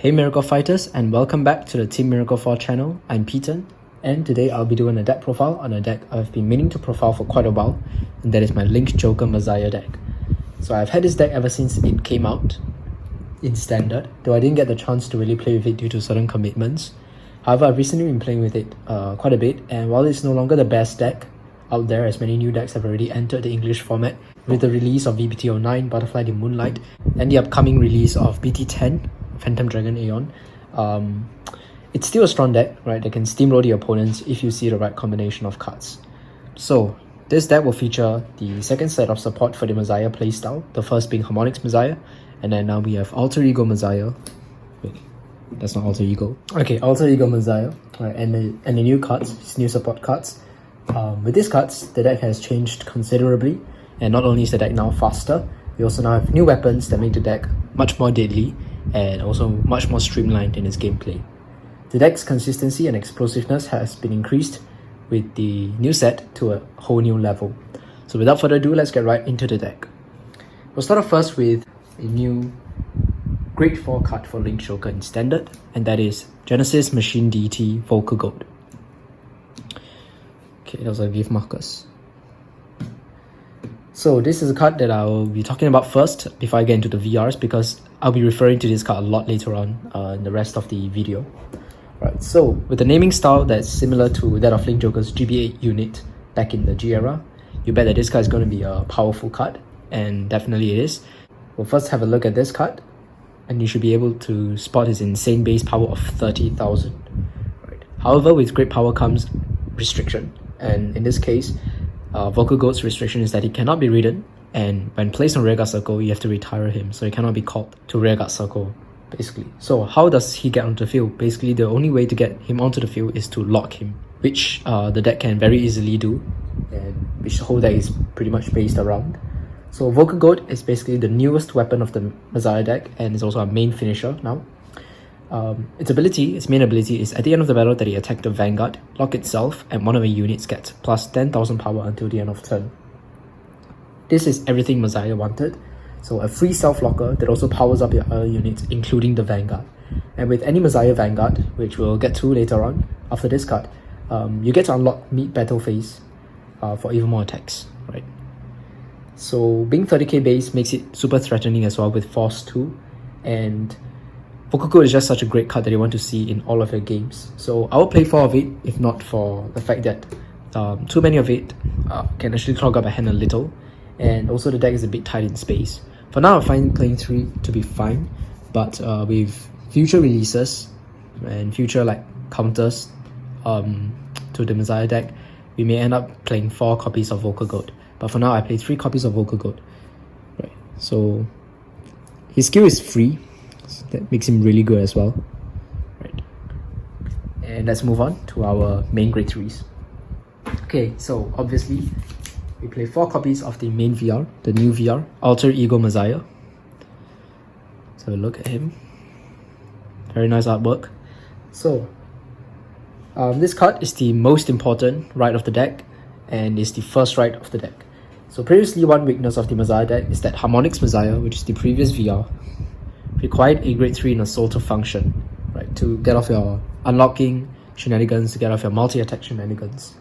Hey Miracle Fighters, and welcome back to the Team Miracle 4 channel. I'm Pton, and today I'll be doing a deck profile on a deck I've been meaning to profile for quite a while, and that is my Link Joker Messiah deck. So I've had this deck ever since it came out in Standard, though I didn't get the chance to really play with it due to certain commitments. However, I've recently been playing with it quite a bit, and while it's no longer the best deck out there, as many new decks have already entered the English format with the release of VEB07 Butterfly the Moonlight and the upcoming release of BT10 Phantom Dragon Aeon, it's still a strong deck, right, that can steamroll the opponents if you see the right combination of cards. So this deck will feature the second set of support for the Messiah playstyle, the first being Harmonix Messiah, and then now we have Alter Ego Messiah. Wait, that's not Alter Ego. Okay, Alter Ego Messiah, right, and the new cards, his new support cards. With these cards, the deck has changed considerably, and not only is the deck now faster, we also now have new weapons that make the deck much more deadly and also much more streamlined in its gameplay. The deck's consistency and explosiveness has been increased with the new set to a whole new level. So without further ado, let's get right into the deck. We'll start off first with a new Grade 4 card for Link Joker in Standard, and that is Genesis Machine Deity Vocal Goat. Okay, those are gift markers. So this is a card that I'll be talking about first before I get into the VRs, because I'll be referring to this card a lot later on in the rest of the video. Right, so with a naming style that's similar to that of Link Joker's GB8 unit back in the G era, you bet that this card is going to be a powerful card, and definitely it is. We'll first have a look at this card, and you should be able to spot his insane base power of 30,000. Right. However, with great power comes restriction, and in this case, Vocal Goat's restriction is that he cannot be ridden, and when placed on Rearguard Circle, you have to retire him, so he cannot be called to Rearguard Circle, basically. So how does he get onto the field? Basically, the only way to get him onto the field is to lock him, which the deck can very easily do, and which the whole deck is pretty much based around. So Vocal Goat is basically the newest weapon of the Messiah deck, and is also a main finisher now. Its main ability is at the end of the battle that he attacked the Vanguard, lock itself, and one of the units gets plus 10,000 power until the end of turn. This is everything Messiah wanted, so a free self-locker that also powers up your other units, including the Vanguard. And with any Messiah Vanguard, which we'll get to later on after this card, you get to unlock mid-battle phase for even more attacks, right? So being 30k base makes it super threatening as well with Force 2, and Vocal Goat is just such a great card that you want to see in all of your games. So I will play 4 of it, if not for the fact that too many of it can actually clog up a hand a little, and also the deck is a bit tight in space. For now, I find playing 3 to be fine, but with future releases and future counters to the Messiah deck, we may end up playing 4 copies of Vocal Goat. But for now, I play 3 copies of Vocal Goat. Right. So his skill is free. So that makes him really good as well. Right. And let's move on to our main grade 3s. Okay, so obviously we play 4 copies of the main VR, the new VR, Alter Ego Messiah. So look at him. Very nice artwork. So this card is the most important right of the deck, and is the first right of the deck. So previously, one weakness of the Messiah deck is that Harmonix Messiah, which is the previous VR, required a grade 3 in Assault to function, right, to get off your unlocking shenanigans, to get off your multi-attack shenanigans.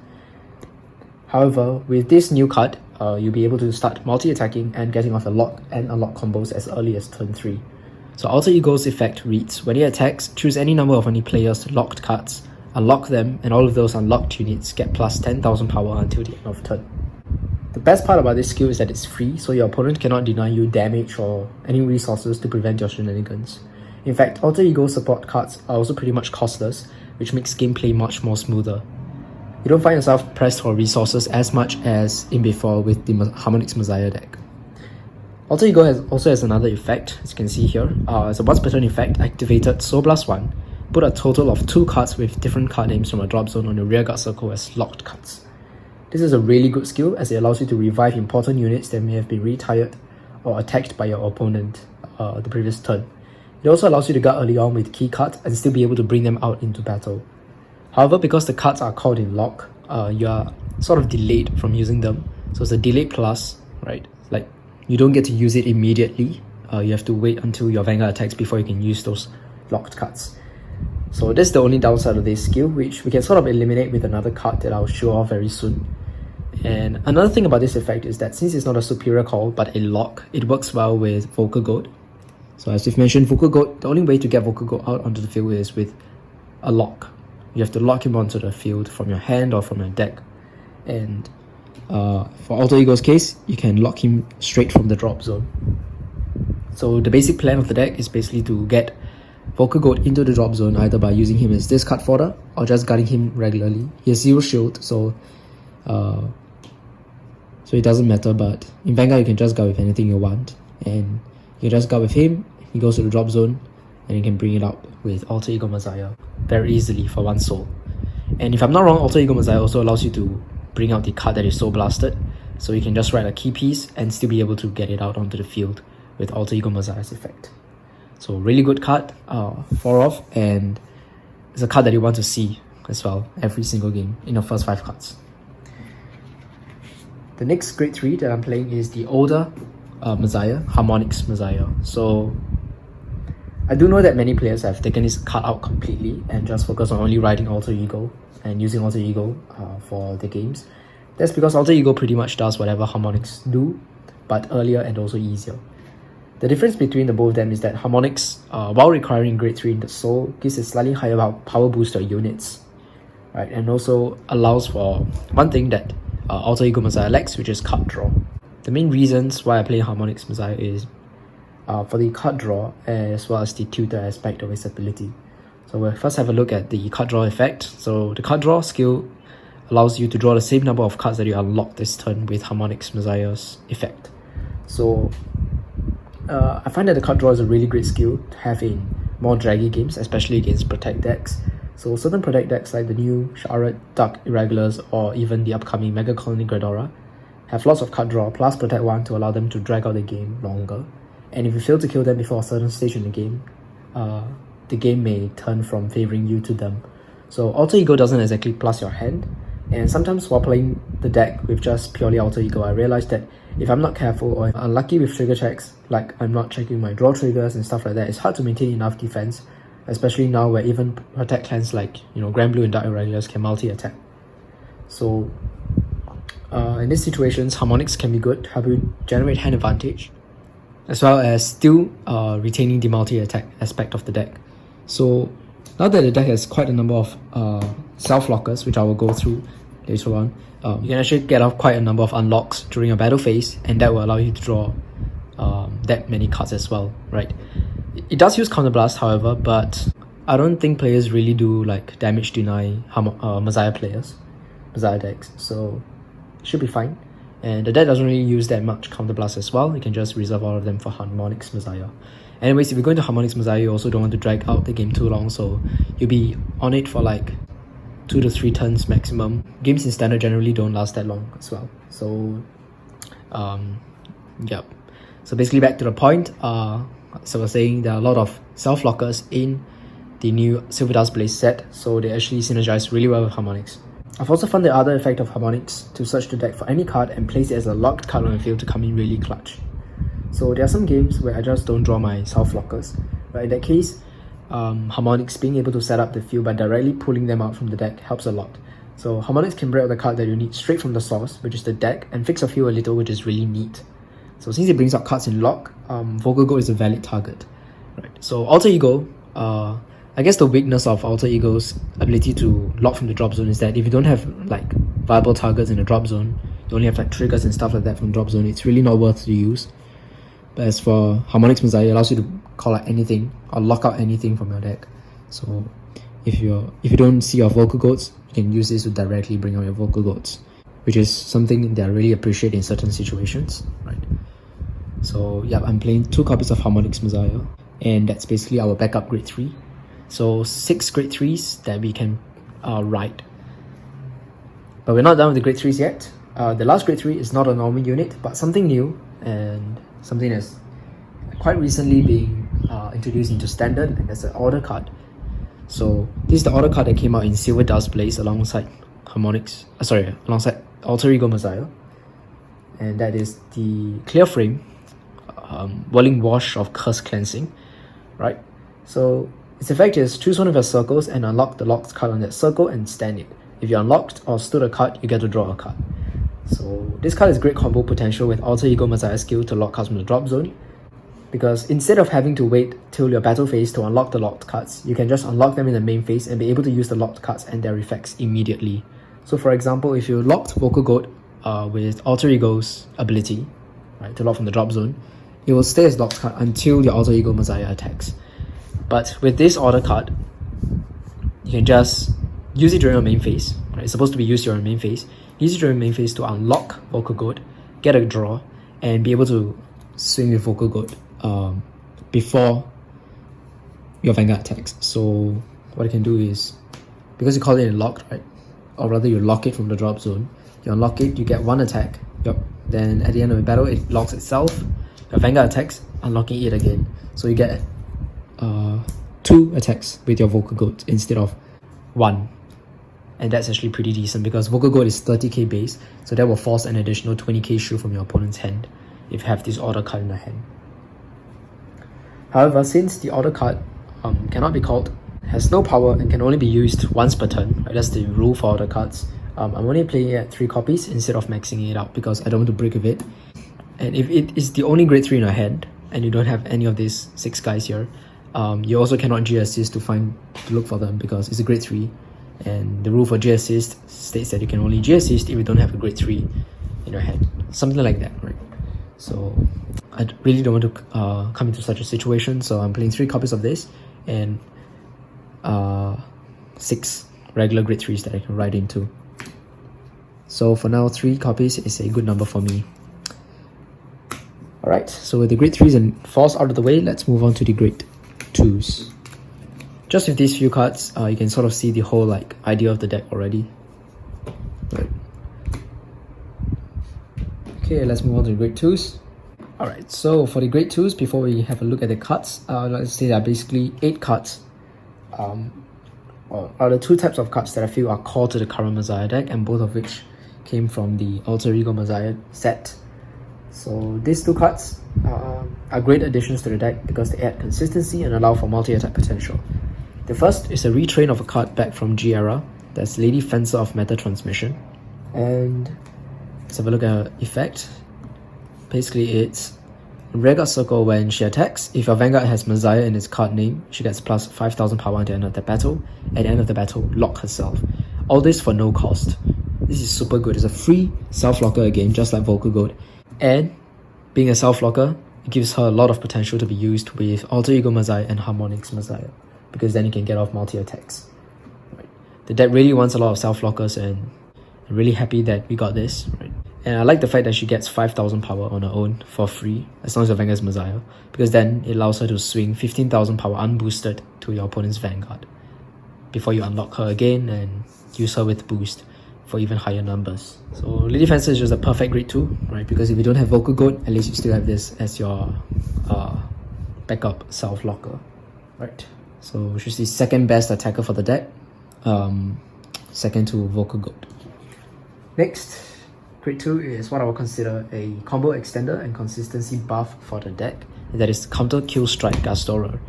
However, with this new card, you'll be able to start multi-attacking and getting off your lock and unlock combos as early as turn 3. So Alter Ego's effect reads, when he attacks, choose any number of any player's locked cards, unlock them, and all of those unlocked units get plus 10,000 power until the end of turn. The best part about this skill is that it's free, so your opponent cannot deny you damage or any resources to prevent your shenanigans. In fact, Alter Ego support cards are also pretty much costless, which makes gameplay much more smoother. You don't find yourself pressed for resources as much as in before with the Harmonix Messiah deck. Alter Ego also has another effect, as you can see here. As a once per turn effect, activated Soul Blast 1, put a total of 2 cards with different card names from a drop zone on your Rearguard Circle as locked cards. This is a really good skill, as it allows you to revive important units that may have been retired or attacked by your opponent the previous turn. It also allows you to guard early on with key cards and still be able to bring them out into battle. However, because the cards are called in lock, you are sort of delayed from using them. So it's a delayed plus, right? You don't get to use it immediately. You have to wait until your Vanguard attacks before you can use those locked cards. So that's the only downside of this skill, which we can sort of eliminate with another card that I'll show off very soon. And another thing about this effect is that since it's not a superior call but a lock, it works well with Vocal Goat. So as we've mentioned, Vocal Goat, the only way to get Vocal Goat out onto the field is with a lock. You have to lock him onto the field from your hand or from your deck. And for Alter Ego's case, you can lock him straight from the drop zone. So the basic plan of the deck is basically to get Vocal Goat into the drop zone either by using him as discard fodder or just guarding him regularly. He has 0 shield, so it doesn't matter, but in Vanguard you can just guard with anything you want. And you can just guard with him, he goes to the drop zone, and you can bring it out with Alter Ego Messiah very easily for 1 soul. And if I'm not wrong, Alter Ego Messiah also allows you to bring out the card that is soul blasted, so you can just write a key piece and still be able to get it out onto the field with Alter Ego Messiah's effect. So really good card, 4 off, and it's a card that you want to see as well every single game in your first 5 cards. The next grade 3 that I'm playing is the older Messiah, Harmonix Messiah. So I do know that many players have taken this card out completely and just focus on only riding Alter Ego and using Alter Ego for the games. That's because Alter Ego pretty much does whatever Harmonix do, but earlier and also easier. The difference between the both of them is that Harmonix, while requiring grade 3 in the soul, gives a slightly higher power boost to units, right? And also allows for one thing that Alter Ego Messiah lacks, which is card draw. The main reasons why I play Harmonix Messiah is for the card draw as well as the tutor aspect of its ability. So we'll first have a look at the card draw effect. So the card draw skill allows you to draw the same number of cards that you unlock this turn with Harmonix Messiah's effect. So I find that the card draw is a really great skill to have in more draggy games, especially against Protect decks. So certain Protect decks like the new Shard, Dark Irregulars, or even the upcoming Mega Colony Gradora have lots of card draw plus Protect 1 to allow them to drag out the game longer. And if you fail to kill them before a certain stage in the game may turn from favouring you to them. So Alter Ego doesn't exactly plus your hand, and sometimes while playing the deck with just purely Alter Ego, I realized that if I'm not careful or if I'm unlucky with trigger checks, like I'm not checking my draw triggers and stuff like that, it's hard to maintain enough defense, especially now where even Protect clans like Grand Blue and Dark Irregulars can multi-attack. So in these situations, Harmonix can be good to help you generate hand advantage, as well as still retaining the multi-attack aspect of the deck. So now that the deck has quite a number of self-lockers, which I will go through later on, you can actually get off quite a number of unlocks during your battle phase, and that will allow you to draw that many cards as well, right? It does use Counterblast, however, but I don't think players really do like damage deny Messiah decks, so it should be fine. And the deck doesn't really use that much Counterblast as well. You can just reserve all of them for Harmonix Messiah. Anyways, if you're going to Harmonix Messiah, you also don't want to drag out the game too long, so you'll be on it for like 2 to 3 turns maximum. Games in Standard generally don't last that long as well. So, yep. So basically back to the point, so I was saying there are a lot of self-lockers in the new Silverdust Blaze set, so they actually synergize really well with Harmonix. I've also found the other effect of Harmonix to search the deck for any card and place it as a locked card on the field to come in really clutch. So there are some games where I just don't draw my self-lockers, but in that case, Harmonix being able to set up the field by directly pulling them out from the deck helps a lot. So Harmonix can break out the card that you need straight from the source, which is the deck, and fix your field a little, which is really neat. So since it brings out cards in lock, Vocal Goat is a valid target. Right. So Alter Ego, I guess the weakness of Alter Ego's ability to lock from the drop zone is that if you don't have like viable targets in the drop zone, you only have like triggers and stuff like that from drop zone, it's really not worth to use. But as for Harmonix Messiah, it allows you to call out anything or lock out anything from your deck. So if you don't see your Vocal Goats, you can use this to directly bring out your Vocal Goats, which is something that I really appreciate in certain situations, right? So yeah, I'm playing 2 copies of Harmonix Messiah, and that's basically our backup grade 3. So 6 grade 3s that we can ride. But we're not done with the grade 3s yet. The last grade 3 is not a normal unit, but something new and something that's quite recently being introduced into Standard, and that's an order card. So this is the order card that came out in Silverdust Blaze alongside alongside Alter Ego Messiah, and that is the Clear Frame Whirling Wash of Curse Cleansing, right? So Its effect is choose one of your circles and unlock the locked card on that circle and stand it. If you unlocked or stood a card, you get to draw a card. So this card has great combo potential with Alter Ego Messiah skill to lock cards from the drop zone, because instead of having to wait till your battle phase to unlock the locked cards, you can just unlock them in the main phase and be able to use the locked cards and their effects immediately. So for example, if you locked Vocal Goat with Alter Ego's ability, right, to lock from the drop zone, it will stay as locked card until your Alter Ego Messiah attacks. But with this order card, you can just use it during your main phase. Right? It's supposed to be used during your main phase. Use it during your main phase to unlock Vocal Goat, get a draw, and be able to swing with Vocal Goat before your Vanguard attacks. So what you can do is, because you call it locked, right? Or rather you lock it from the drop zone, you unlock it, you get one attack, then at the end of the battle it locks itself, your Vanguard attacks, unlocking it again. So you get 2 attacks with your Vocal Goat instead of 1. And that's actually pretty decent because Vocal Goat is 30k base, so that will force an additional 20k shield from your opponent's hand if you have this order card in the hand. However, since the order card cannot be called, has no power, and can only be used once per turn, right? That's the rule for order cards. I'm only playing it at 3 copies instead of maxing it out because I don't want to break with it. And if it is the only grade 3 in your hand and you don't have any of these 6 guys here, you also cannot G-assist to look for them because it's a grade 3. And the rule for G-assist states that you can only G-assist if you don't have a grade 3 in your hand. Something like that, right? So I really don't want to come into such a situation, so I'm playing 3 copies of this and 6 regular grade 3s that I can write into. So for now, 3 copies is a good number for me. Alright, so with the grade 3s and 4s out of the way, let's move on to the grade 2s. Just with these few cards, you can sort of see the whole idea of the deck already. Right. Okay, let's move on to the grade 2s. Alright, so for the grade 2s, before we have a look at the cards, let's say there are basically 8 cards. Are the 2 types of cards that I feel are core to the current Messiah deck, and both of which came from the Alter Ego Messiah set. So these 2 cards are great additions to the deck because they add consistency and allow for multi-attack potential. The first is a retrain of a card back from G era, that's Lady Fencer of Meta Transmission. And let's have a look at her effect. Basically it's Vanguard Circle. When she attacks, if your Vanguard has Messiah in its card name, she gets plus 5000 power at the end of the battle. At the end of the battle, lock herself. All this for no cost. This is super good. It's a free self-locker again, just like Vocal Goat. And being a self-locker, it gives her a lot of potential to be used with Alter Ego Messiah and Harmonix Messiah, because then you can get off multi-attacks. Right. The deck really wants a lot of self-lockers, and I'm really happy that we got this. Right. And I like the fact that she gets 5000 power on her own for free, as long as your Vanguard is Messiah, because then it allows her to swing 15,000 power unboosted to your opponent's Vanguard before you unlock her again and use her with boost for even higher numbers. So Lady Fencer is just a perfect grade 2, right? Because if you don't have Vocal Goat, at least you still have this as your backup self-locker, right? So she's the second best attacker for the deck, second to Vocal Goat. Next, grade 2 is what I would consider a combo extender and consistency buff for the deck, and that is Counter Kill Strike Gastorer.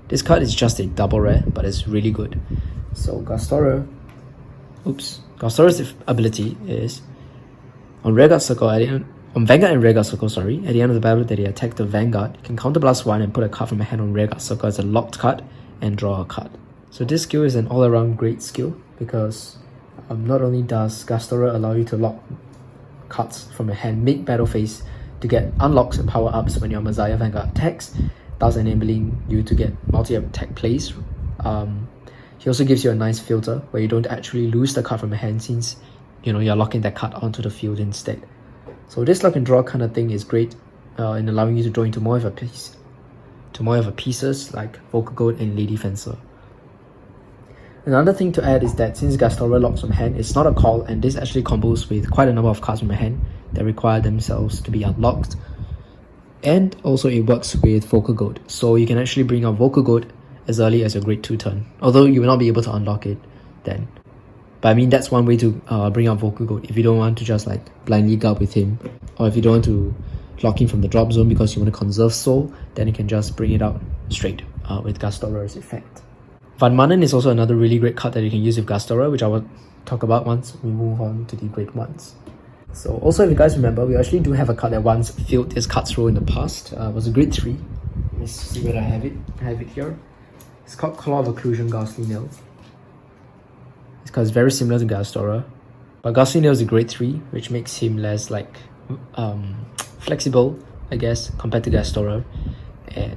This card is just a double rare, but it's really good. So Gastorer's ability is on Vanguard Circle, on Vanguard and Vanguard Circle, at the end of the battle that they attack the Vanguard, you can counterblast 1 and put a card from a hand on Vanguard Circle as a locked card and draw a card. So this skill is an all-around great skill because not only does Gastorer allow you to lock cards from a hand mid-battle phase to get unlocks and power-ups when your Messiah Vanguard attacks, thus enabling you to get multi-attack plays. He also gives you a nice filter where you don't actually lose the card from a hand since you're locking that card onto the field instead. So this lock and draw kind of thing is great in allowing you to draw into more of a pieces like Vocal Goat and Lady Fencer. Another thing to add is that since Gastorer locks from hand, it's not a call, and this actually combos with quite a number of cards from a hand that require themselves to be unlocked. And also it works with Vocal Goat, so you can actually bring out Vocal Goat as early as your grade 2 turn, although you will not be able to unlock it then. But I mean, that's one way to bring out Vocal Goat if you don't want to just blindly guard with him, or if you don't want to lock him from the drop zone because you want to conserve soul, then you can just bring it out straight with Gastorer's effect. Van Manen is also another really great card that you can use with Gastora, which I will talk about once we move on to the great ones. So also, if you guys remember, we actually do have a card that once filled this card's role in the past. It was a grade 3. Let's see whether I have it. I have it here. It's called Claw of Occlusion Ghastly Nail. This card is very similar to Gastora, but Ghastly Nail is a grade 3, which makes him less like flexible, I guess, compared to Gastora,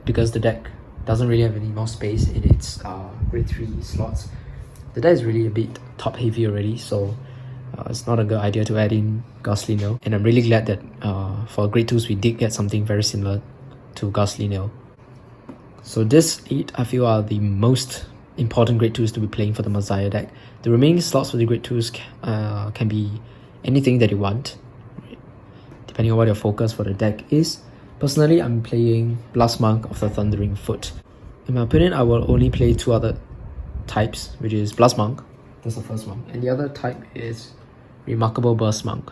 because the deck doesn't really have any more space in its grade 3 slots. The deck is really a bit top heavy already, so it's not a good idea to add in Ghastly Nail. And I'm really glad that for grade 2s we did get something very similar to Ghastly Nail. So this 8 I feel are the most important grade 2s to be playing for the Messiah deck. The remaining slots for the grade 2s can be anything that you want, depending on what your focus for the deck is. Personally, I'm playing Blast Monk of the Thundering Foot. In my opinion, I will only play 2 other types, which is Blast Monk, that's the first one, and the other type is Remarkable Burst Monk.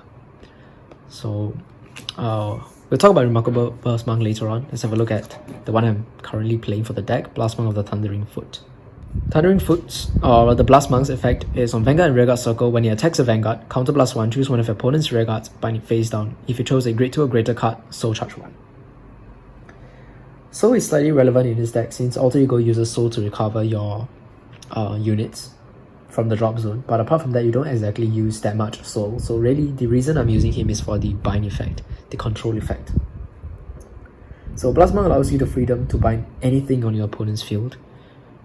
So we'll talk about Remarkable Burst Monk later on. Let's have a look at the one I'm currently playing for the deck, Blast Monk of the Thundering Foot. Thundering Foot's, or the Blast Monk's effect is on Vanguard and Rearguard circle. When he attacks a Vanguard, counter blast 1, choose one of your opponent's Rearguards, bind it face down. If you chose a grade 2 or greater card, soul charge 1. Soul is slightly relevant in this deck since Alter Ego uses Soul to recover your units from the drop zone, but apart from that you don't exactly use that much Soul, so really the reason I'm using him is for the bind effect, the control effect. So Blast Monk allows you the freedom to bind anything on your opponent's field,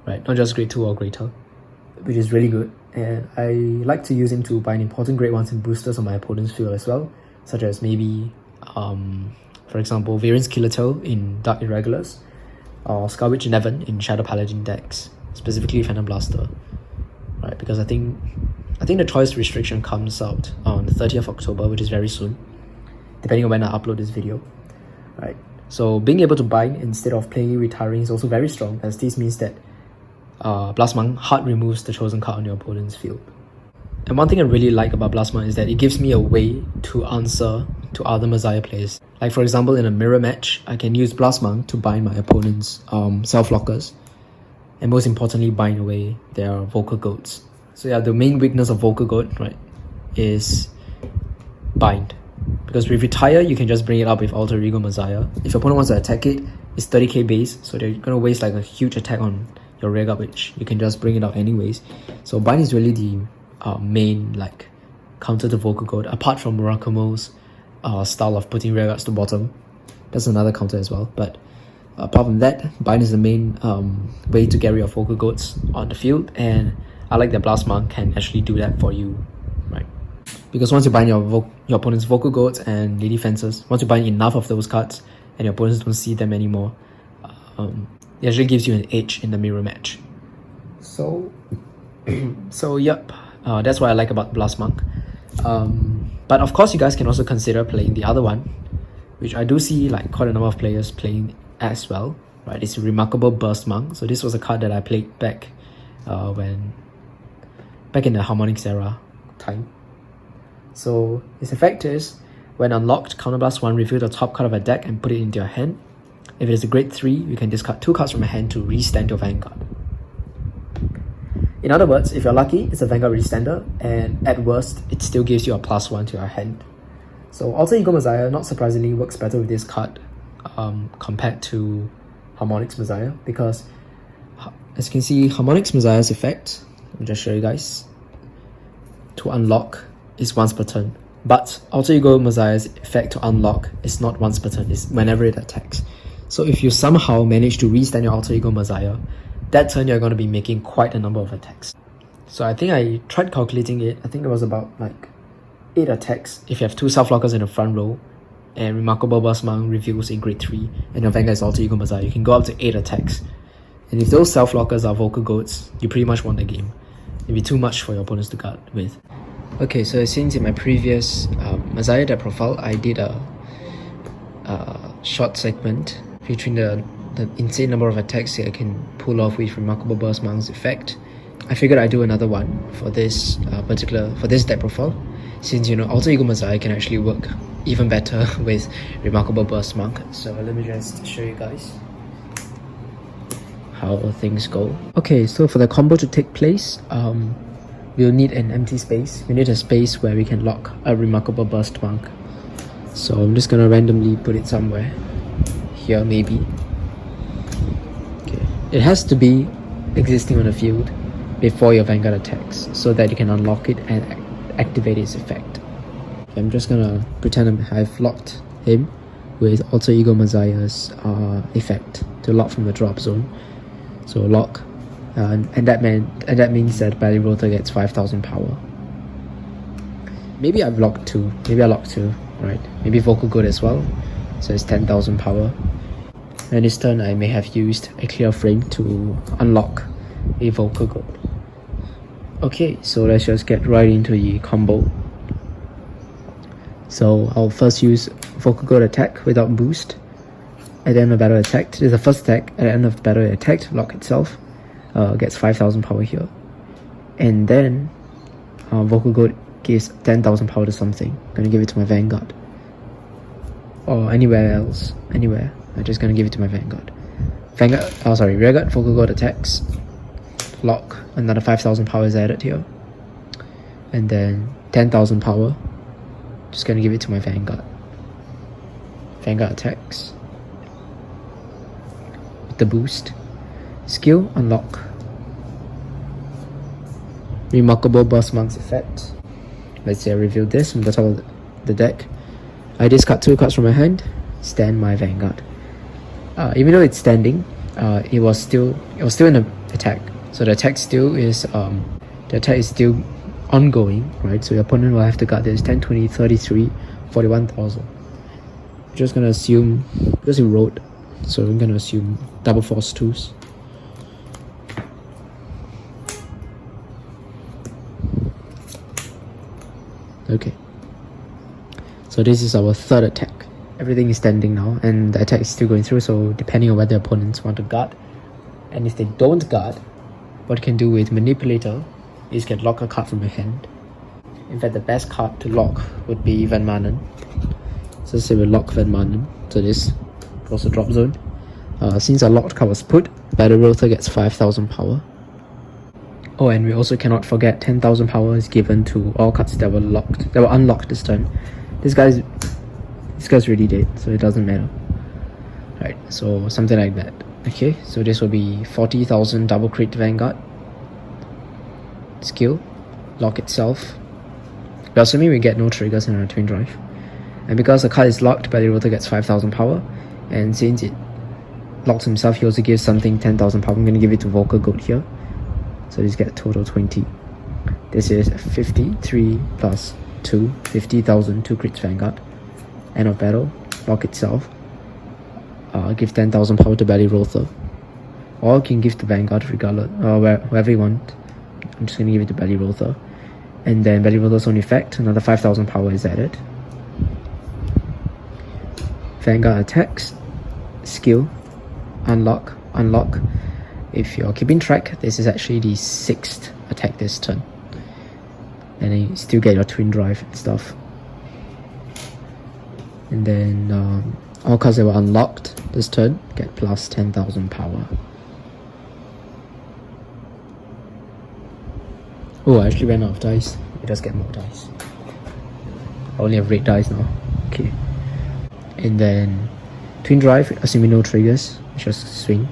right? Not just grade 2 or greater, which is really good, and I like to use him to bind important grade 1s and boosters on my opponent's field as well, such as maybe for example, Variance Killer Tail in Dark Irregulars, or Scarwitch Nevin in Shadow Paladin decks, specifically Phantom Blaster, right? Because I think the choice restriction comes out on the 30th of October, which is very soon, depending on when I upload this video, right? So being able to bind instead of plainly retiring is also very strong, as this means that Blast Monk hard removes the chosen card on your opponent's field. And one thing I really like about Blast Monk is that it gives me a way to answer to other Messiah players. Like for example, in a mirror match, I can use Blast Monk to bind my opponent's self-lockers, and most importantly, bind away their Vocal Goats. So yeah, the main weakness of Vocal Goat, right, is bind. Because with retire, you can just bring it up with Alter Ego Messiah. If your opponent wants to attack it, it's 30k base, so they're gonna waste like a huge attack on your rearguard, which you can just bring it out anyways. So bind is really the main like counter to Vocal Goat, apart from Murakumo's style of putting rearguards to bottom. That's another counter as well, but apart from that, bind is the main way to get rid of Vocal Goats on the field, and I like that Blast Monk can actually do that for you, right? Because once you bind your opponent's Vocal Goats and Lady Fences, once you bind enough of those cards and your opponents don't see them anymore, it actually gives you an edge in the mirror match. So yep, that's what I like about Blast Monk. But of course you guys can also consider playing the other one, which I do see like quite a number of players playing as well, right? It's a Remarkable Burst Monk. So this was a card that I played back in the Harmonics era time. So its effect is, when unlocked, counterblast 1, reveal the top card of a deck and put it into your hand. If it is a grade 3, you can discard 2 cards from your hand to restand your Vanguard. In other words, if you're lucky, it's a Vanguard restander, and at worst, it still gives you a +1 to your hand. So Alter Ego Messiah, not surprisingly, works better with this card compared to Harmonics Messiah, because as you can see, Harmonics Messiah's effect, let me just show you guys, to unlock is once per turn, but Alter Ego Messiah's effect to unlock is not once per turn, it's whenever it attacks. So if you somehow manage to restand your Alter Ego Messiah, that turn you're going to be making quite a number of attacks. So I think I tried calculating it. I think it was about like 8 attacks if you have 2 self-lockers in the front row, and Remarkable Burst Monk reveals a grade 3, and your Vanguard is Alter Ego Messiah. You can go up to 8 attacks. And if those self-lockers are Vocal Goats, you pretty much won the game. It'd be too much for your opponents to guard with. Okay, so since in my previous Messiah deck profile, I did a short segment featuring the insane number of attacks that I can pull off with Remarkable Burst Monk's effect, I figured I'd do another one for this deck profile, since Alter Ego Messiah can actually work even better with Remarkable Burst Monk. So let me just show you guys. how things go. Okay, so for the combo to take place, we'll need an empty space. We need a space where we can lock a Remarkable Burst Monk. So I'm just gonna randomly put it somewhere. Here maybe. Okay. It has to be existing on the field before your Vanguard attacks so that you can unlock it and activate its effect. Okay, I'm just gonna pretend I've locked him with Alter Ego Messiah's effect to lock from the drop zone. So lock, and that means that Belly Rotor gets 5,000 power. Maybe I've locked 2. Maybe I locked 2, right? Maybe Vocal Goat as well. So it's 10,000 power. And this turn I may have used a clear frame to unlock a Vocal Goat. Okay, so let's just get right into the combo. So I'll first use Vocal Goat attack without boost. At the end of the battle attacked, this is the first attack. At the end of the battle attacked, lock itself, gets 5,000 power here. And then Vocal Goat gives 10,000 power to something. I'm gonna give it to my Vanguard. Or anywhere else. Anywhere. I'm just gonna give it to my Vanguard. Rearguard, Vocal Goat attacks. Lock, another 5,000 power is added here. And then 10,000 power. Just gonna give it to my Vanguard. Vanguard attacks. With the boost. Skill, unlock. Remarkable Burst Monk's effect. Let's say I reveal this from the top of the deck. I discard 2 cards from my hand, stand my Vanguard. Even though it's standing, it was still in an attack. So the attack is still ongoing, right? So your opponent will have to guard this 10, 20, 33, 41,000. I'm just gonna assume, because he wrote, so I'm gonna assume double force 2s. Okay. So this is our third attack. Everything is standing now, and the attack is still going through, so depending on whether opponents want to guard. And if they don't guard, what you can do with Manipulator is can lock a card from your hand. In fact, the best card to lock would be Van Manen. So let's say we lock Van Manen. So this goes to drop zone. Since our locked card was put, Battle Rotor gets 5,000 power. Oh, and we also cannot forget 10,000 power is given to all cards that were unlocked this turn. This guy's really dead, so it doesn't matter. Right, so something like that. Okay, so this will be 40,000 double crit Vanguard. Skill, lock itself. But assuming we get no triggers in our twin drive. And because the card is locked, Belly Rotor gets 5,000 power. And since it locks himself, he also gives something 10,000 power. I'm going to give it to Vocal Goat here. So this get total 20. This is 53 plus 2, 50,000, 2 crits Vanguard. End of battle, lock itself. Give 10,000 power to Belly Rotor. Or you can give to Vanguard regardless, wherever you want. I'm just going to give it to Belly Rotor. And then Belly Rotor's own effect, another 5,000 power is added. Vanguard attacks. Skill. Unlock. If you're keeping track, this is actually the 6th attack this turn. And then you still get your twin drive and stuff. And then all cards that were unlocked this turn get plus 10,000 power. Oh, I actually ran out of dice. It does get more dice. I only have red dice now. Okay. And then twin drive, assuming no triggers, just swing.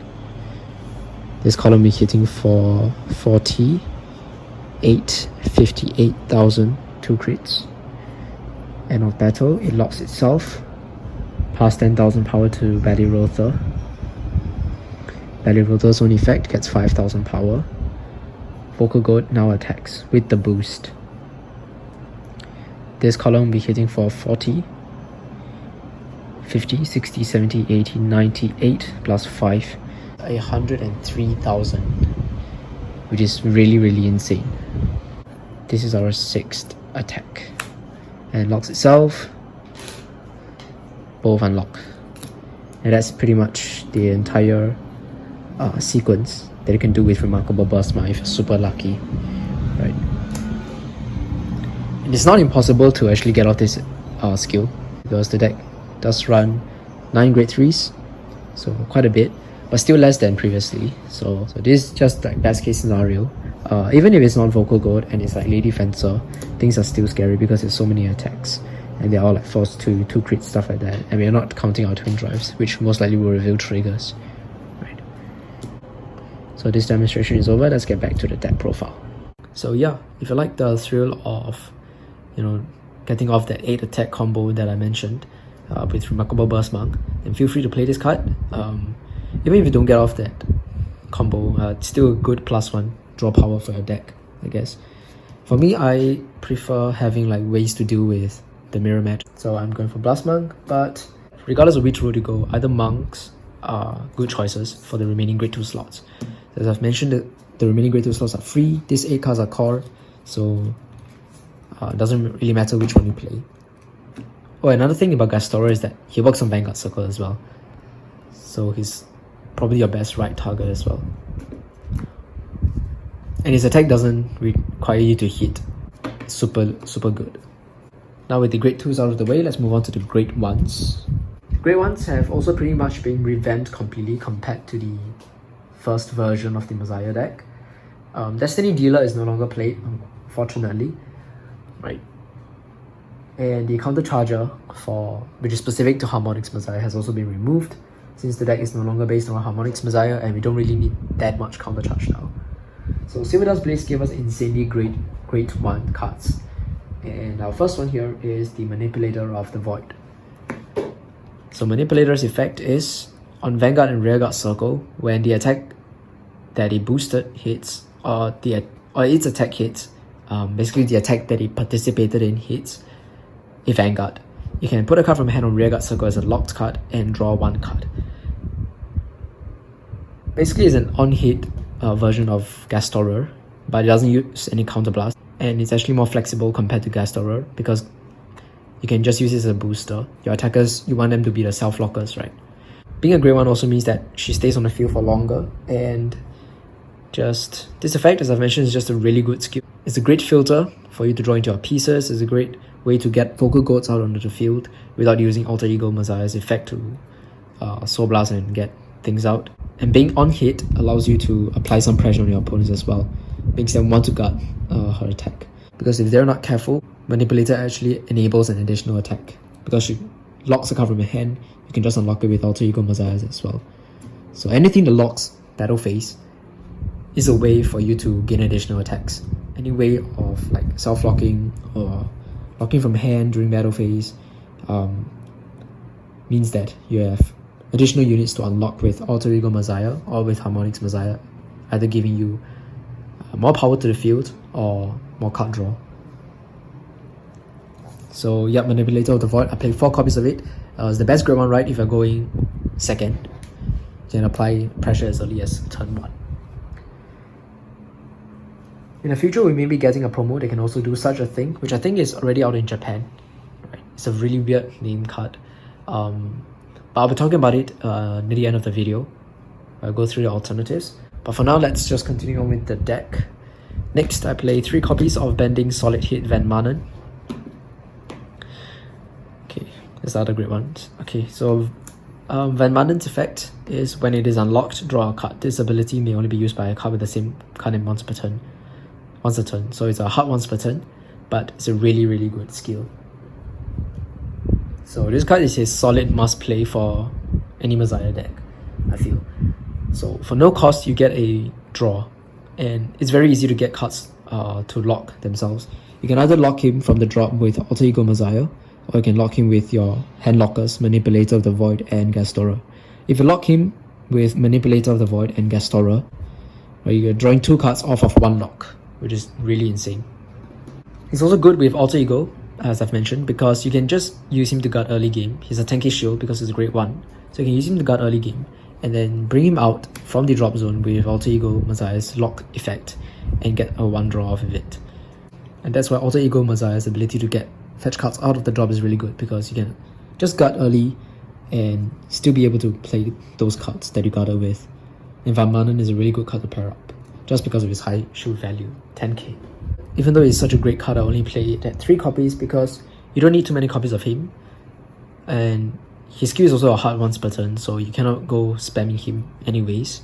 This column will be hitting for 58,000, 2 crits. End of battle, it locks itself. Plus 10,000 power to Belly Rotor. Belly Rotor's own effect gets 5,000 power. Vocal Goat now attacks with the boost. This column will be hitting for 40, 50, 60, 70, 80, 98 plus 5. 103,000, which is really insane. This is our 6th attack, and it locks itself. Both unlock, and that's pretty much the entire sequence that you can do with Remarkable Burst Monk if you're super lucky, right? And it's not impossible to actually get off this skill, because the deck does run 9 grade 3s, so quite a bit. but still less than previously. So this is just like best case scenario. Even if it's not vocal gold and it's like Lady Fencer, things are still scary because there's so many attacks and they're all like force to 2 crit, stuff like that, and we're not counting our twin drives, which most likely will reveal triggers, right? So this demonstration is over. Let's get back to the deck profile. So yeah, if you like the thrill of, you know, getting off that 8 attack combo that I mentioned with Remarkable Burst Monk, then feel free to play this card. Even if you don't get off that combo, it's still a good +1 draw power for your deck, I guess. For me, I prefer having like ways to deal with the mirror match, so I'm going for Blast Monk. But regardless of which route you go, either monks are good choices for the remaining grade 2 slots. As I've mentioned, the remaining grade 2 slots are free. These 8 cards are core, so it doesn't really matter which one you play. Oh, another thing about Gastora is that he works on Vanguard Circle as well, so he's probably your best right target as well. And his attack doesn't require you to hit. Super good. Now with the grade 2s out of the way, let's move on to the grade 1s. Grade 1s have also pretty much been revamped completely compared to the first version of the Messiah deck. Destiny Dealer is no longer played, unfortunately, right? And the counter charger, which is specific to Harmonix Messiah, has also been removed, since the deck is no longer based on Harmonix Messiah and we don't really need that much counter charge now. So Silverdust Blaze gave us insanely great grade 1 cards. And our first one here is the Manipulator of the Void. So Manipulator's effect is on Vanguard and Rearguard Circle, when the attack that it boosted hits, or its attack hits, basically the attack that it participated in hits a Vanguard, you can put a card from hand on Rearguard Circle as a locked card and draw 1 card. Basically, it's an on-hit version of Gastorer, but it doesn't use any counterblast, and it's actually more flexible compared to Gastorer because you can just use it as a booster. Your attackers, you want them to be the self-lockers, right? Being a grade 1 also means that she stays on the field for longer, and just this effect, as I've mentioned, is just a really good skill. It's a great filter for you to draw into your pieces. It's a great way to get vocal goats out onto the field without using Alter Ego Messiah's effect to Soul Blast and get things out. And being on hit allows you to apply some pressure on your opponents as well, makes them want to guard her attack. Because if they're not careful, Manipulator actually enables an additional attack. Because she locks a card from your hand, you can just unlock it with Alter Ego Messiahs as well. So anything that locks battle phase is a way for you to gain additional attacks. Any way of like self-locking or locking from hand during battle phase means that you have additional units to unlock with Alter Ego Messiah or with Harmonix Messiah, either giving you more power to the field or more card draw. So yeah, Manipulator of the Void, I played 4 copies of it. It's the best grade 1 right if you're going second. You can apply pressure as early as turn 1. In the future, we may be getting a promo that can also do such a thing, which I think is already out in Japan. Right? It's a really weird name card. But I'll be talking about it near the end of the video. I'll go through the alternatives. But for now, let's just continue on with the deck. Next, I play 3 copies of Bending Solid Hit Van Manen. Okay, there's the other great ones. Okay, so Van Manen's effect is when it is unlocked, draw a card. This ability may only be used by a card with the same card name once a turn. So it's a hard once per turn, but it's a really good skill. So this card is a solid must play for any Messiah deck, I feel. So for no cost, you get a draw, and it's very easy to get cards to lock themselves. You can either lock him from the drop with Alter Ego Messiah, or you can lock him with your hand lockers, Manipulator of the Void and Gastora. If you lock him with Manipulator of the Void and Gastora, you're drawing 2 cards off of 1 lock, which is really insane. He's also good with Alter Ego, as I've mentioned, because you can just use him to guard early game. He's a 10k shield because he's a grade 1, so you can use him to guard early game and then bring him out from the drop zone with Alter Ego Messiah's lock effect and get a 1 draw off of it. And that's why Alter Ego Messiah's ability to get fetch cards out of the drop is really good, because you can just guard early and still be able to play those cards that you guarded with. And Van Manen is a really good card to pair up, just because of his high shield value, 10k. Even though he's such a great card, I only play it at 3 copies because you don't need too many copies of him, and his skill is also a hard once per turn, so you cannot go spamming him anyways.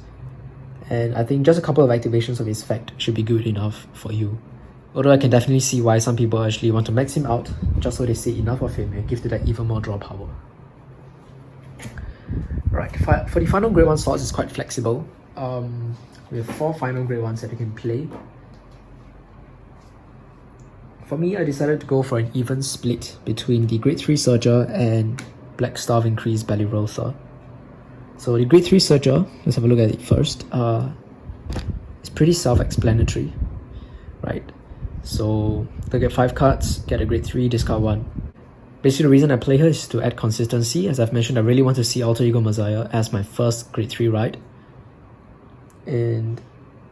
And I think just a couple of activations of his effect should be good enough for you. Although I can definitely see why some people actually want to max him out just so they see enough of him and give the deck even more draw power. Right, for the final grade 1 slots, it's quite flexible. We have 4 final grade 1s that you can play. For me, I decided to go for an even split between the grade 3 Surger and Black Starve Increase Belly Rother. So the grade 3 Surger, let's have a look at it first. It's pretty self-explanatory, right? So to get 5 cards, get a grade 3, discard 1. Basically, the reason I play her is to add consistency. As I've mentioned, I really want to see Alter Ego Messiah as my first grade 3 ride. And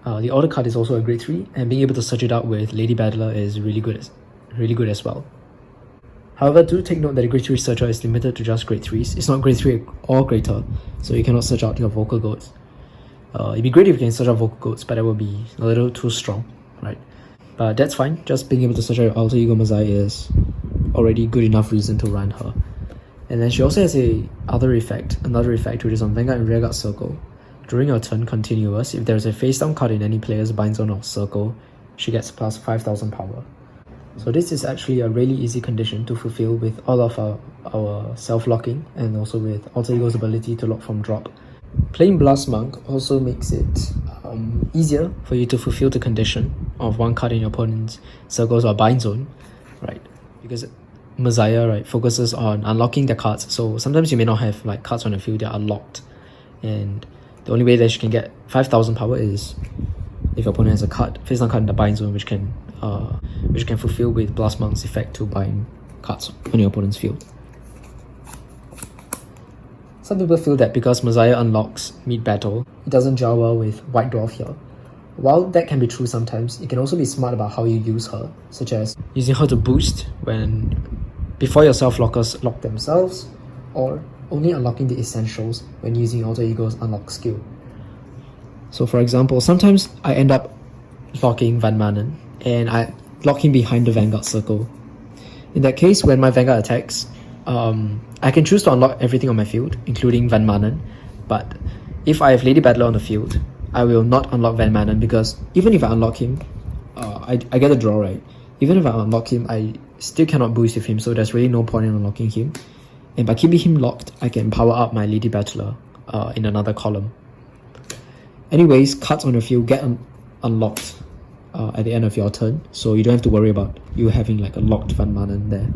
the other card is also a grade 3, and being able to search it out with Lady Battler is really good as well. However, do take note that the grade 3 searcher is limited to just grade 3s. It's not grade 3 or greater, so you cannot search out your vocal goats. It'd be great if you can search out vocal goats, but that would be a little too strong, right? But that's fine. Just being able to search out your Alter Ego Messiah is already good enough reason to run her. And then she also has another effect, which is on Vanguard and Rearguard Circle. During your turn continuous, if there is a face down card in any player's bind zone or circle, she gets plus 5000 power. So this is actually a really easy condition to fulfill with all of our self-locking, and also with Alter Ego's ability to lock from drop. Playing Blast Monk also makes it easier for you to fulfill the condition of one card in your opponent's circles or bind zone, right? Because Messiah, right, focuses on unlocking the cards, so sometimes you may not have like cards on the field that are locked, and the only way that you can get 5000 power is if your opponent has a face down card in the bind zone, which can fulfill with Blast Monk's effect to bind cards on your opponent's field. Some people feel that because Messiah unlocks mid-battle, it doesn't gel well with White Dwarf here. While that can be true sometimes, you can also be smart about how you use her, such as using her to boost before your self-lockers lock themselves, or only unlocking the essentials when using Alter Ego's unlock skill. So for example, sometimes I end up locking Van Manen, and I lock him behind the Vanguard circle. In that case, when my Vanguard attacks, I can choose to unlock everything on my field, including Van Manen, but if I have Lady Battler on the field, I will not unlock Van Manen, because even if I unlock him, I get a draw, right? Even if I unlock him, I still cannot boost with him, so there's really no point in unlocking him. And by keeping him locked, I can power up my Lady Battler in another column. Anyways, cards on the field get unlocked at the end of your turn, so you don't have to worry about you having like a locked Van Manen there.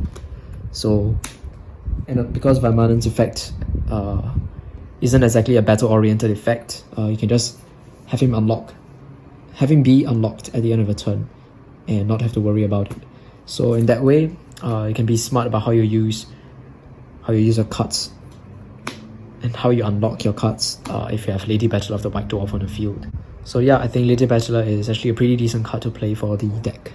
So, and because Van Manen's effect isn't exactly a battle-oriented effect, you can just have him be unlocked at the end of a turn and not have to worry about it. So in that way, you can be smart about how you use your cards and how you unlock your cards if you have Lady Battler of the White Dwarf on the field. So yeah, I think Lady Battler is actually a pretty decent card to play for the deck.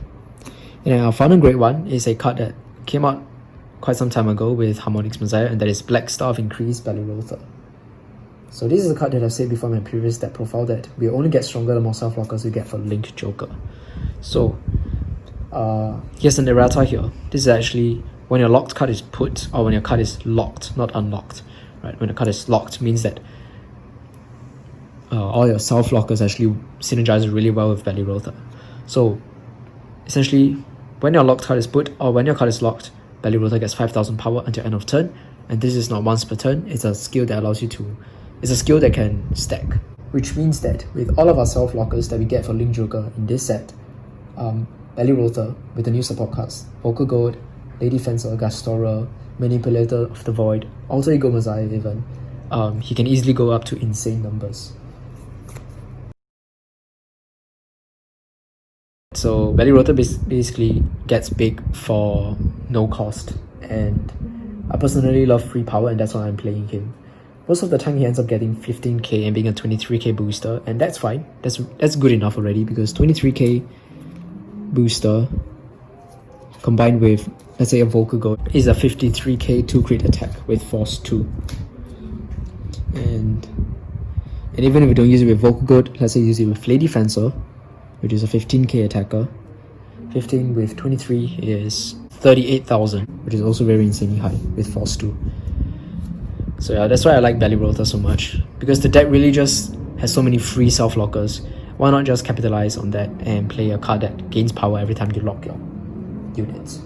And our final grade 1 is a card that came out quite some time ago with Harmonix Messiah, and that is Black Star of Increase Belly Rother. So this is a card that I've said before in my previous deck profile that we only get stronger the more self-lockers we get for Link Joker. So here's an errata here. This is actually when your locked card is put, or when your card is locked, not unlocked. Right? When the card is locked means that all your self-lockers actually synergize really well with Belly Rother. So essentially, when your locked card is put, or when your card is locked, Belly Rother gets 5000 power until end of turn, and this is not once per turn. It's a skill that allows you to. It's a skill that can stack, which means that with all of our self-lockers that we get for Link Joker in this set, Belly Rother with the new support cards, Vocal Gold, Lady Fencer, Gastora, Manipulator of the Void, Alter Ego Messiah even, he can easily go up to insane numbers. So Belly Rother basically gets big for no cost, and I personally love free power, and that's why I'm playing him. Most of the time he ends up getting 15k and being a 23k booster, and that's fine. That's good enough already, because 23k booster combined with, let's say, a Vocal Gold is a 53k 2-crit attack with Force 2. And even if we don't use it with Vocal Gold, let's say use it with Lady Fencer, which is a 15k attacker. 15 with 23 is 38,000, which is also very insanely high with Force 2. So yeah, that's why I like Belly Rotor so much, because the deck really just has so many free self-lockers. Why not just capitalize on that and play a card that gains power every time you lock your units?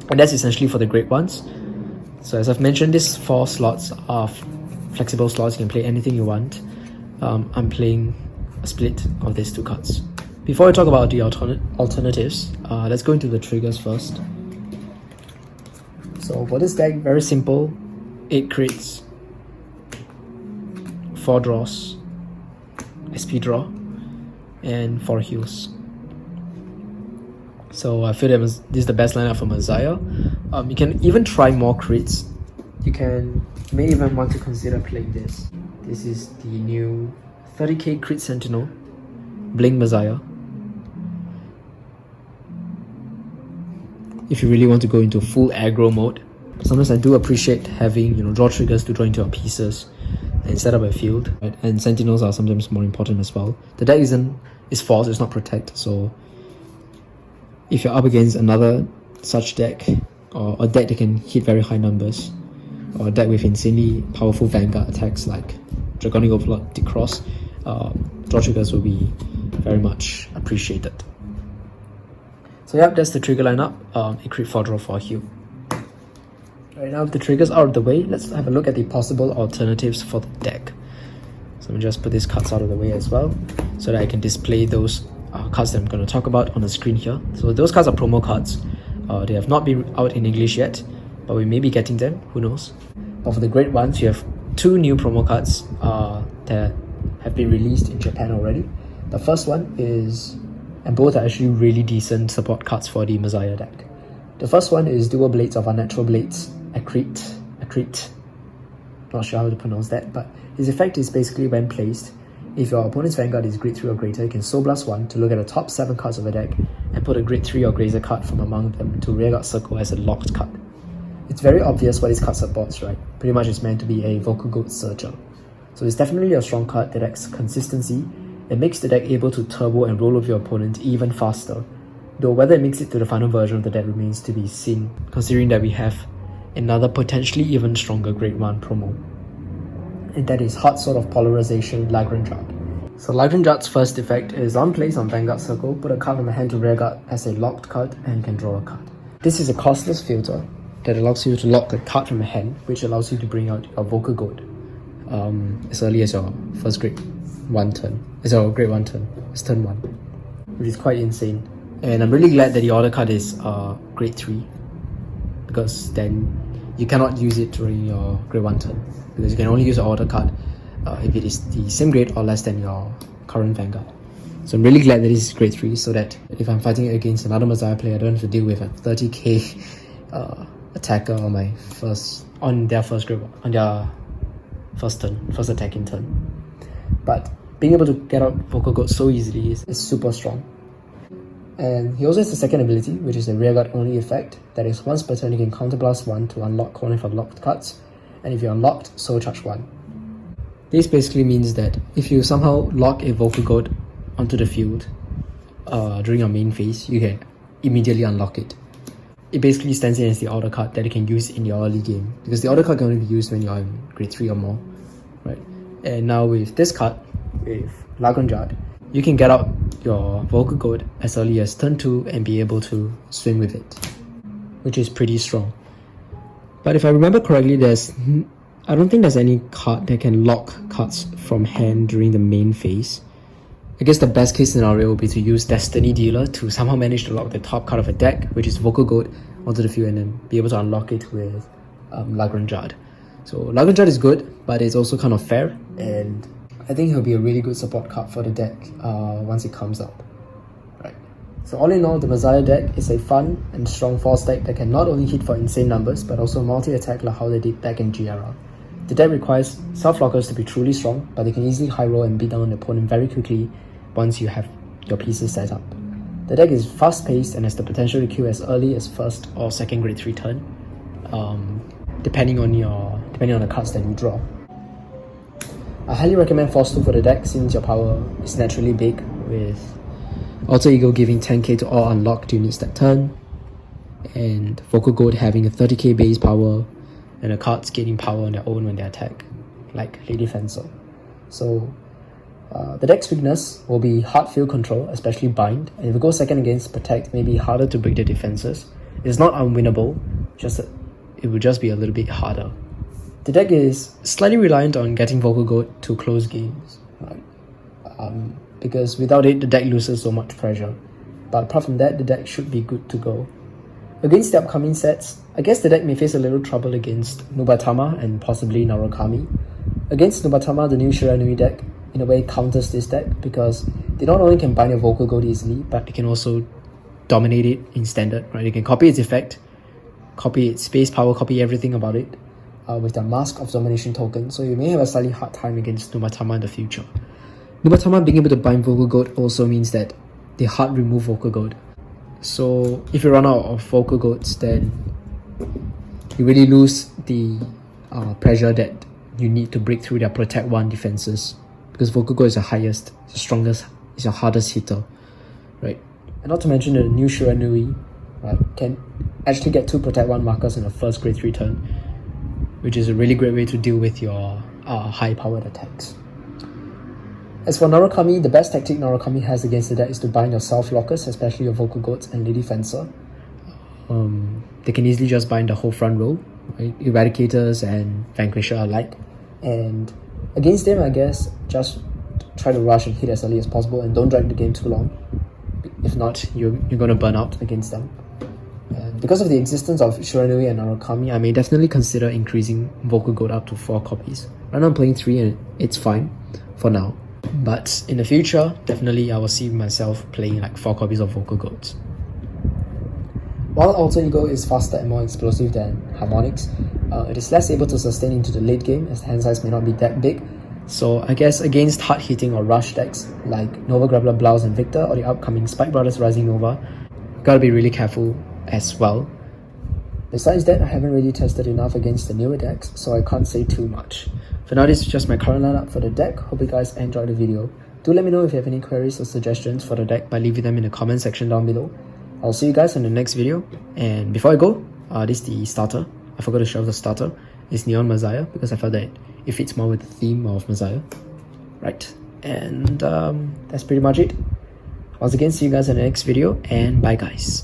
And that's essentially for the great ones. So as I've mentioned, these 4 slots are flexible slots. You can play anything you want. I'm playing a split of these 2 cards. Before I talk about the alternatives, let's go into the triggers first. So for this deck, very simple. 8 crits, 4 draws, SP draw, and 4 heals. So I feel that this is the best lineup for Messiah. You can even try more crits. You may even want to consider playing this. This is the new 30k crit Sentinel, Blink Messiah. If you really want to go into full aggro mode. Sometimes I do appreciate having, draw triggers to draw into your pieces and set up a field. Right? And Sentinels are sometimes more important as well. The deck is force, it's not protect. So if you're up against another such deck, or a deck that can hit very high numbers, or a deck with insanely powerful Vanguard attacks like Draconic Overlord, Decross, draw triggers will be very much appreciated. So yep, that's the trigger lineup. A crit 4 draw 4 heal. Right now, with the triggers out of the way, let's have a look at the possible alternatives for the deck. So let me just put these cards out of the way as well, so that I can display those cards that I'm going to talk about on the screen here. So those cards are promo cards. They have not been out in English yet, but we may be getting them, who knows. But for the great ones, you have 2 new promo cards that have been released in Japan already. The first one is, and both are actually really decent support cards for the Messiah deck. The first one is Dual Blades of Unnatural Blades, Accrete. Not sure how to pronounce that, but his effect is basically when placed, if your opponent's Vanguard is grade 3 or greater, you can Soul Blast 1 to look at the top 7 cards of a deck and put a grade 3 or greater card from among them into Rearguard Circle as a locked card. It's very obvious what this card supports, right? Pretty much it's meant to be a Vocal Goat Searcher. So it's definitely a strong card that adds consistency. It makes the deck able to turbo and roll over your opponent even faster. Though whether it makes it to the final version of the deck remains to be seen, considering that we have another potentially even stronger grade 1 promo. And that is Hot Sword of Polarization Lagranjard. So Lagranjard's first effect is on place on Vanguard Circle, put a card from a hand to Rearguard as a locked card and you can draw a card. This is a costless filter that allows you to lock a card from a hand, which allows you to bring out your Vocal Goat as early as your first grade 1 turn. It's your grade 1 turn. It's turn 1, which is quite insane. And I'm really glad that the order card is grade 3, because then you cannot use it during your grade 1 turn, because you can only use an order card if it is the same grade or less than your current Vanguard. So I'm really glad that this is grade 3, so that if I'm fighting against another Messiah player, I don't have to deal with a 30k attacker on their first turn, first attacking turn. But being able to get out Vocal Goat so easily is super strong. And he also has the second ability, which is a Rearguard only effect. That is, once per turn you can counterblast 1 to unlock corner for locked cards, and if you're unlocked, Soul Charge 1. This basically means that if you somehow lock a Vocal Goat onto the field during your main phase, you can immediately unlock it. It basically stands in as the order card that you can use in your early game, because the order card can only be used when you're in grade 3 or more, right? And now with this card, with Lagranjard, you can get out your Vocal Goat as early as turn 2 and be able to swing with it, which is pretty strong. But if I remember correctly, I don't think there's any card that can lock cards from hand during the main phase. I guess the best case scenario would be to use Destiny Dealer to somehow manage to lock the top card of a deck, which is Vocal Goat, onto the field and then be able to unlock it with Lagranjard. So Lagranjard is good, but it's also kind of fair, and I think he'll be a really good support card for the deck once it comes out. Right. So all in all, the Messiah deck is a fun and strong force deck that can not only hit for insane numbers, but also multi-attack like how they did back in GRR. The deck requires self-lockers to be truly strong, but they can easily high roll and beat down an opponent very quickly once you have your pieces set up. The deck is fast-paced and has the potential to kill as early as first or second grade 3 turn, depending on the cards that you draw. I highly recommend Force 2 for the deck, since your power is naturally big, with Alter Ego giving 10k to all unlocked units that turn, and Vocal Goat having a 30k base power, and the cards gaining power on their own when they attack, like Lady Fencer. So the deck's weakness will be hard field control, especially bind, and if it goes second against protect, maybe harder to break the defenses. It's not unwinnable, just that it will just be a little bit harder. The deck is slightly reliant on getting Vocal Goat to close games, right? Because without it, the deck loses so much pressure. But apart from that, the deck should be good to go. Against the upcoming sets, I guess the deck may face a little trouble against Nubatama and possibly Narukami. Against Nubatama, the new Shiranui deck in a way counters this deck because they not only can bind your Vocal Goat easily, but they can also dominate it in standard, right? They can copy its effect, copy its space power, copy everything about it with their Mask of Domination token, so you may have a slightly hard time against Nubatama in the future. Nubatama being able to bind Vocal Goat also means that they hard remove Vocal Goat. So if you run out of Vocal Goats, then you really lose the pressure that you need to break through their Protect 1 defenses, because Vocal Goat is the highest, the strongest, is your hardest hitter, right? And not to mention the new Shiranui, right, can actually get 2 Protect 1 markers in the first grade 3 turn, which is a really great way to deal with your high powered attacks. As for Narukami, the best tactic Narukami has against the deck is to bind your self-lockers, especially your Vocal Goats and Lady Fencer. They can easily just bind the whole front row, right? Eradicators and Vanquisher alike. And against them, I guess, just try to rush and hit as early as possible and don't drag the game too long. If not, you're going to burn out against them. And because of the existence of Shiranui and Narukami, I may definitely consider increasing Vocal Goat up to 4 copies. Right now I'm playing 3 and it's fine for now. But in the future, definitely I will see myself playing like 4 copies of Vocal Goats. While Alter Ego is faster and more explosive than Harmonix, it is less able to sustain into the late game as the hand size may not be that big. So I guess against hard hitting or rush decks like Nova Grappler Blouse and Victor or the upcoming Spike Brothers Rising Nova, you gotta be really careful as well. Besides that, I haven't really tested enough against the newer decks, so I can't say too much. For now, this is just my current lineup for the deck. Hope you guys enjoyed the video. Do let me know if you have any queries or suggestions for the deck by leaving them in the comment section down below. I'll see you guys in the next video. And before I go, this is the starter. I forgot to show the starter. It's Neon Messiah because I felt that it fits more with the theme of Messiah. Right, and that's pretty much it. Once again, see you guys in the next video, and bye guys.